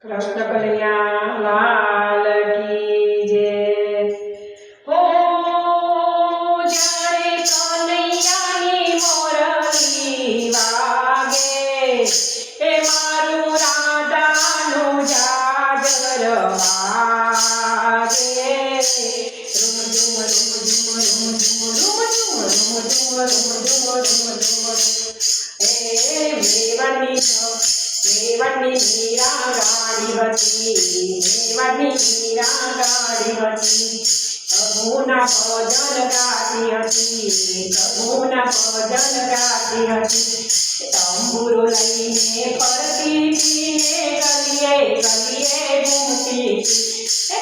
कृष्ण कन्हैया लाल की जय। हो जाने कन्हैयानी मोरली वागे, हे मारू राधानु जागर वागे। रुम झुम रुम झुम रुम झुम रुम झुम रुम झुम रुम झुम हे मेवनी मेवनी मीरा गाड़ी मेवनी मीरा गाड़ी प्रभुना भजन गाती हती, प्रभुना भजन गाती हती। तंबूरो लईने फरती थी गलिए गलिए घूमती थी।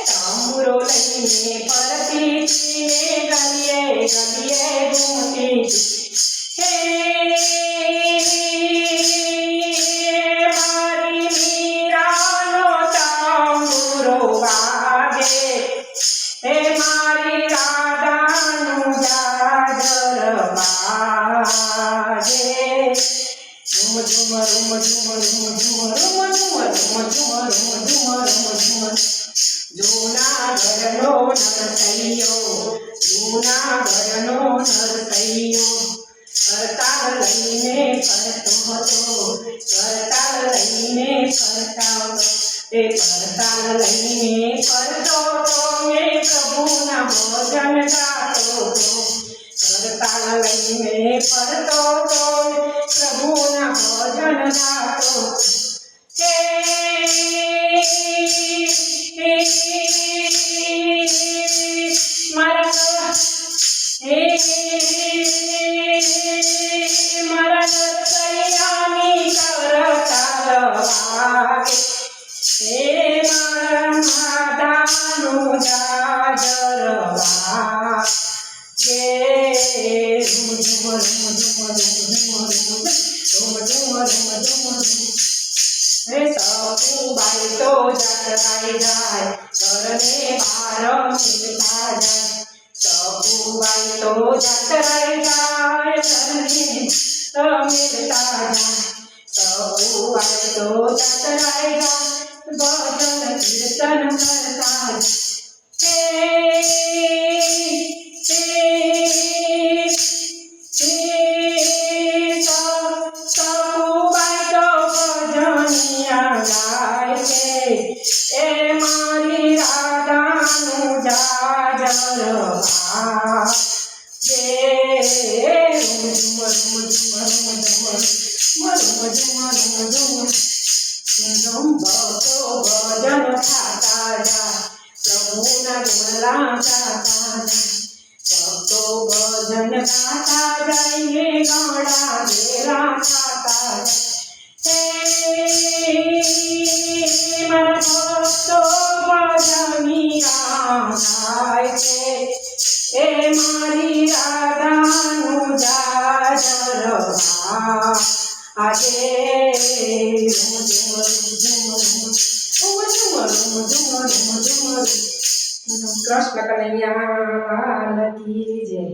तंबूरो लईने फरती थी गलिए गलिए घूमती थी। हे मारी राधानु जागर वागे। रुम झुम रुम झुम रुम झुम रुम झुम रुम झुम रुम झुम रुम झुम जूनागढ़नो नरसैयो, जूनागढ़नो नरसैयो करताल लईने फरतो હતો, करताल लईने फरता હતો। તે કરતાલ લઈને ફરતો તો મેં પ્રભુના ભજન ગાતો હતો। કરતાલ લઈને ફરતો તો પ્રભુના ભજન ગાતો। મારા નરસૈયાની કરતાલ વાગે, हे माधानु जागर वागे। रुम झुम रुम झुम रुम झुम रुम झुम रुम झुम हे सखुबाई तो जात्राए जाए, घरने बार मिलता जाए। सखुबाई तो जात्राए जाए, घरने मिलता जाए। सखुबाई तो जात्राए जाए, भजन कीर्तन करता सखुबाई तो भजनिया गाय छे। ए मारी राधानु जागर वागे। रुम झुम रुम झुम रुम झुम रुम झुम झुम भक्तो भजन खाता जा, प्रभुना गुणला गाता जा। भक्तो भजन गाता जाइए, गणा घेरा खाता जा। मारा भक्तो भजनिया गाय छे, ए मारी राधानु जागर वागे। रुम झुम रुम झुम रुम झुम रुम झुम रुम झुम। कृष्ण कन्हैया लाल की जय।